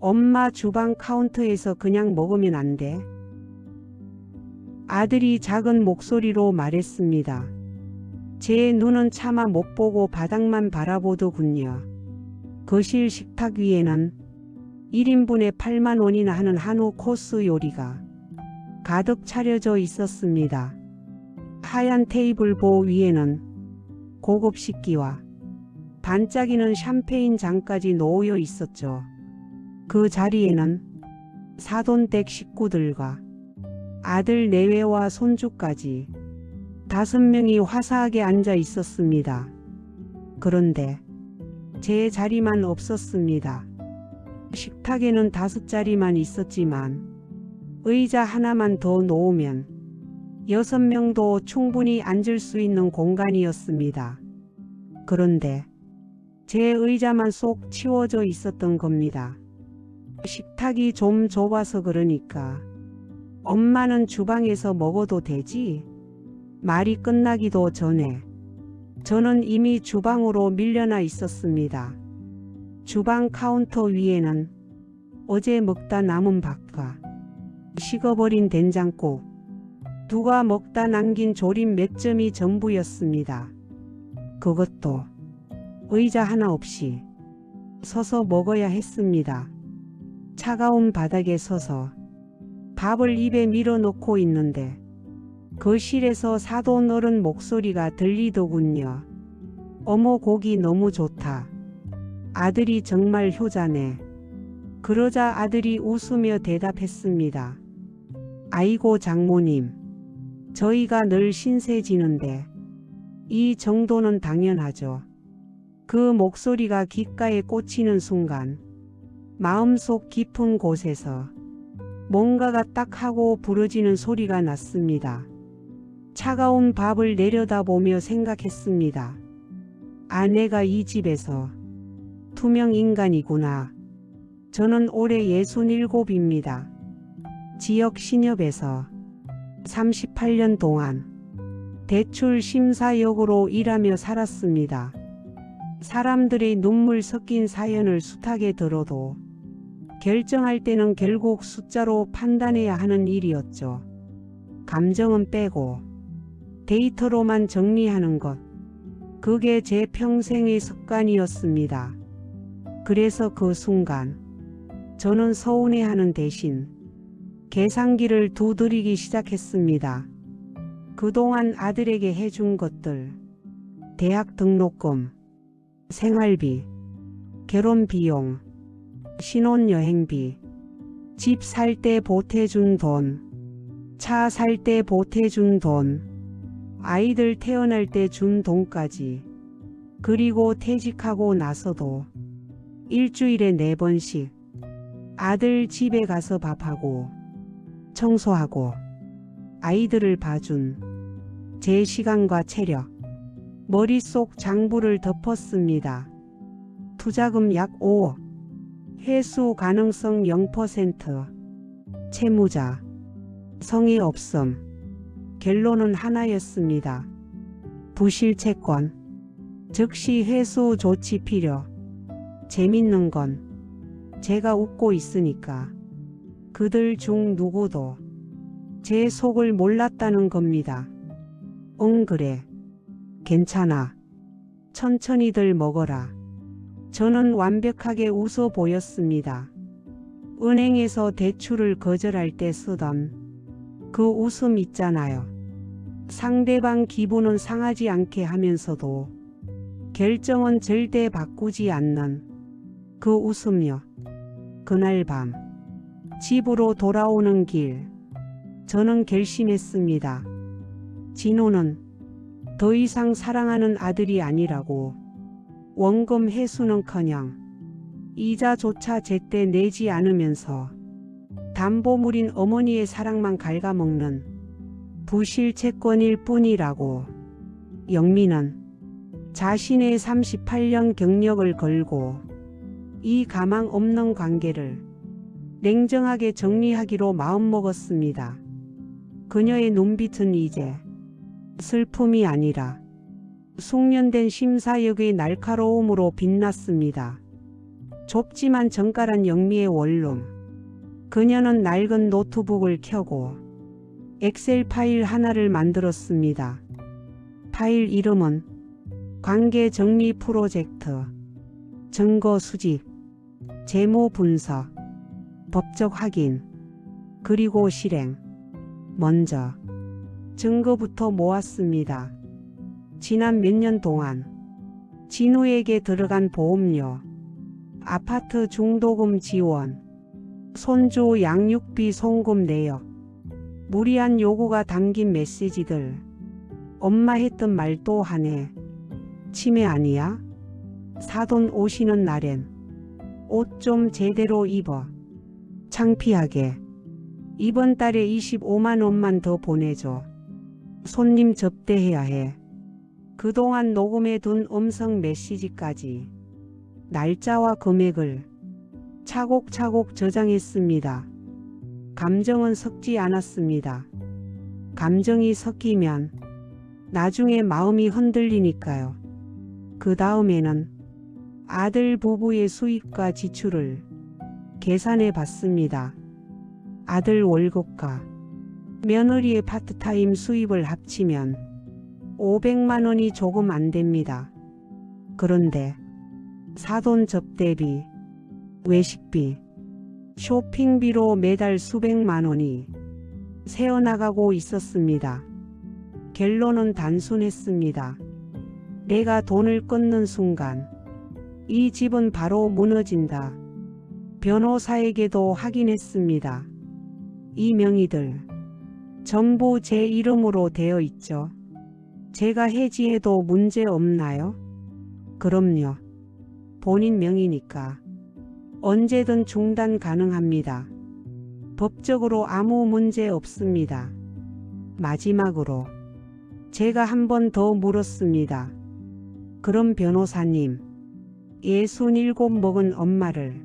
엄마 주방 카운터에서 그냥 먹으면 안 돼? 아들이 작은 목소리로 말했습니다. 제 눈은 차마 못 보고 바닥만 바라보더군요. 거실 식탁 위에는 1인분에 8만 원이나 하는 한우 코스 요리가 가득 차려져 있었습니다. 하얀 테이블보 위에는 고급 식기와 반짝이는 샴페인 잔까지 놓여 있었죠. 그 자리에는 사돈댁 식구들과 아들 내외와 손주까지 5명이 화사하게 앉아 있었습니다. 그런데 제 자리만 없었습니다. 식탁에는 5자리만 있었지만 의자 하나만 더 놓으면 6명도 충분히 앉을 수 있는 공간이었습니다. 그런데 제 의자만 쏙 치워져 있었던 겁니다. 식탁이 좀 좁아서 그러니까 엄마는 주방에서 먹어도 되지? 말이 끝나기도 전에 저는 이미 주방으로 밀려나 있었습니다. 주방 카운터 위에는 어제 먹다 남은 밥과 식어버린 된장국, 누가 먹다 남긴 조림 몇 점이 전부였습니다. 그것도 의자 하나 없이 서서 먹어야 했습니다. 차가운 바닥에 서서 밥을 입에 밀어넣고 있는데 거실에서 사돈 어른 목소리가 들리더군요. 어머, 고기 너무 좋다. 아들이 정말 효자네. 그러자 아들이 웃으며 대답했습니다. 아이고 장모님, 저희가 늘 신세 지는데 이 정도는 당연하죠. 그 목소리가 귓가에 꽂히는 순간 마음속 깊은 곳에서 뭔가가 딱 하고 부러지는 소리가 났습니다. 차가운 밥을 내려다보며 생각했습니다. 아내가 이 집에서 투명 인간이구나. 저는 올해 67입니다. 지역 신협에서 38년 동안 대출 심사역으로 일하며 살았습니다. 사람들의 눈물 섞인 사연을 숱하게 들어도 결정할 때는 결국 숫자로 판단해야 하는 일이었죠. 감정은 빼고 데이터로만 정리하는 것. 그게 제 평생의 습관이었습니다. 그래서 그 순간 저는 서운해하는 대신 계산기를 두드리기 시작했습니다. 그동안 아들에게 해준 것들, 대학 등록금, 생활비, 결혼비용, 신혼여행비, 집 살 때 보태준 돈, 차 살 때 보태준 돈, 아이들 태어날 때 준 돈까지, 그리고 퇴직하고 나서도 일주일에 4번씩 아들 집에 가서 밥하고 청소하고 아이들을 봐준 제 시간과 체력, 머릿속 장부를 덮었습니다. 투자금 약 5억, 회수 가능성 0%, 채무자, 성의 없음. 결론은 하나였습니다. 부실채권, 즉시 회수 조치 필요. 재밌는 건 제가 웃고 있으니까 그들 중 누구도 제 속을 몰랐다는 겁니다. 응, 그래. 괜찮아. 천천히들 먹어라. 저는 완벽하게 웃어 보였습니다. 은행에서 대출을 거절할 때 쓰던 그 웃음 있잖아요. 상대방 기분은 상하지 않게 하면서도 결정은 절대 바꾸지 않는 그 웃음요. 그날 밤 집으로 돌아오는 길 저는 결심했습니다. 진호는 더 이상 사랑하는 아들이 아니라고. 원금 회수는커녕 이자조차 제때 내지 않으면서 담보물인 어머니의 사랑만 갉아먹는 부실채권일 뿐이라고. 영민은 자신의 38년 경력을 걸고 이 가망 없는 관계를 냉정하게 정리하기로 마음먹었습니다. 그녀의 눈빛은 이제 슬픔이 아니라 숙련된 심사역의 날카로움으로 빛났습니다. 좁지만 정갈한 영미의 원룸. 그녀는 낡은 노트북을 켜고 엑셀 파일 하나를 만들었습니다. 파일 이름은 관계 정리 프로젝트, 증거 수집, 재무 분석, 법적 확인, 그리고 실행. 먼저 증거부터 모았습니다. 지난 몇 년 동안 진우에게 들어간 보험료, 아파트 중도금 지원, 손주 양육비 송금 내역, 무리한 요구가 담긴 메시지들. 엄마 했던 말 또 하네. 치매 아니야? 사돈 오시는 날엔 옷 좀 제대로 입어. 창피하게. 이번 달에 25만 원만 더 보내줘. 손님 접대해야 해. 그동안 녹음해둔 음성 메시지까지 날짜와 금액을 차곡차곡 저장했습니다. 감정은 섞지 않았습니다. 감정이 섞이면 나중에 마음이 흔들리니까요. 그 다음에는 아들 부부의 수입과 지출을 계산해 봤습니다. 아들 월급과 며느리의 파트타임 수입을 합치면 500만 원이 조금 안 됩니다. 그런데 사돈 접대비, 외식비, 쇼핑비로 매달 수백만 원이 새어나가고 있었습니다. 결론은 단순했습니다. 내가 돈을 끊는 순간 이 집은 바로 무너진다. 변호사에게도 확인했습니다. 이 명의들 전부 제 이름으로 되어 있죠. 제가 해지해도 문제 없나요? 그럼요. 본인 명의니까 언제든 중단 가능합니다. 법적으로 아무 문제 없습니다. 마지막으로 제가 한 번 더 물었습니다. 그럼 변호사님, 67 먹은 엄마를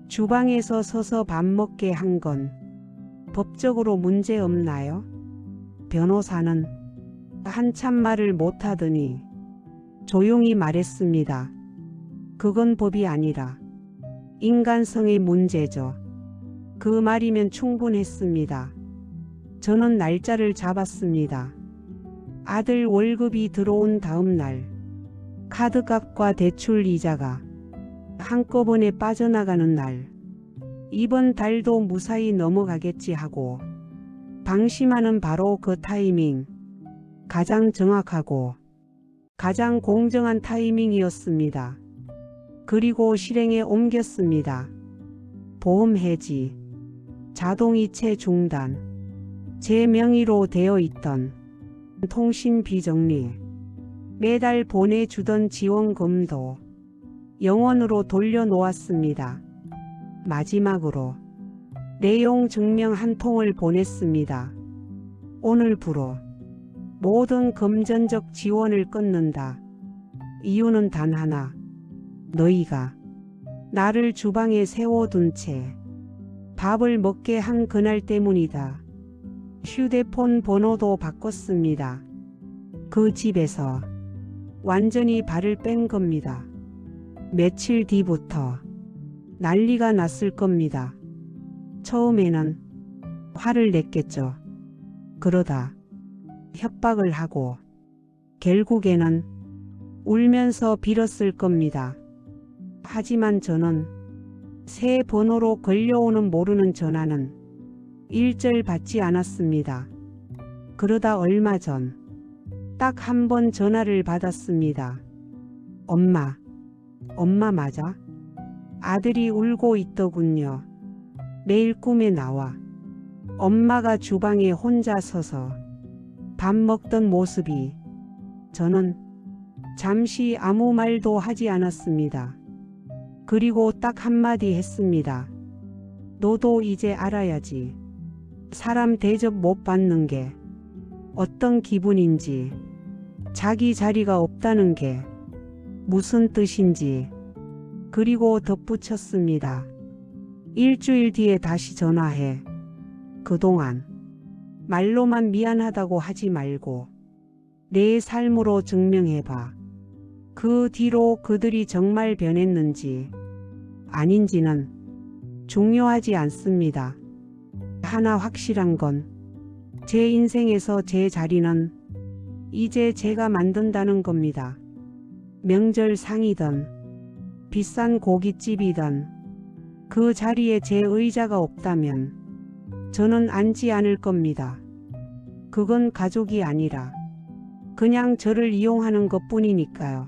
주방에서 서서 밥 먹게 한 건 법적으로 문제 없나요? 변호사는 한참 말을 못하더니 조용히 말했습니다. 그건 법이 아니라 인간성의 문제죠. 그 말이면 충분했습니다. 저는 날짜를 잡았습니다. 아들 월급이 들어온 다음 날 카드값과 대출 이자가 한꺼번에 빠져나가는 날, 이번 달도 무사히 넘어가겠지 하고 방심하는 바로 그 타이밍, 가장 정확하고 가장 공정한 타이밍이었습니다. 그리고 실행에 옮겼습니다. 보험 해지, 자동이체 중단, 제 명의로 되어 있던 통신비 정리, 매달 보내주던 지원금도 영원으로 돌려놓았습니다. 마지막으로 내용 증명 한 통을 보냈습니다. 오늘부로 모든 금전적 지원을 끊는다. 이유는 단 하나. 너희가 나를 주방에 세워둔 채 밥을 먹게 한 그날 때문이다. 휴대폰 번호도 바꿨습니다. 그 집에서 완전히 발을 뺀 겁니다. 며칠 뒤부터 난리가 났을 겁니다. 처음에는 화를 냈겠죠. 그러다 협박을 하고 결국에는 울면서 빌었을 겁니다. 하지만 저는 새 번호로 걸려오는 모르는 전화는 일절 받지 않았습니다. 그러다 얼마 전 딱 한 번 전화를 받았습니다. 엄마 맞아? 아들이 울고 있더군요. 매일 꿈에 나와. 엄마가 주방에 혼자 서서 밥 먹던 모습이. 저는 잠시 아무 말도 하지 않았습니다. 그리고 딱 한마디 했습니다. 너도 이제 알아야지. 사람 대접 못 받는 게 어떤 기분인지, 자기 자리가 없다는 게 무슨 뜻인지. 그리고 덧붙였습니다. 일주일 뒤에 다시 전화해. 그동안 말로만 미안하다고 하지 말고 내 삶으로 증명해봐. 그 뒤로 그들이 정말 변했는지 아닌지는 중요하지 않습니다. 하나 확실한 건 제 인생에서 제 자리는 이제 제가 만든다는 겁니다. 명절 상이든 비싼 고깃집이든 그 자리에 제 의자가 없다면 저는 앉지 않을 겁니다. 그건 가족이 아니라 그냥 저를 이용하는 것뿐이니까요.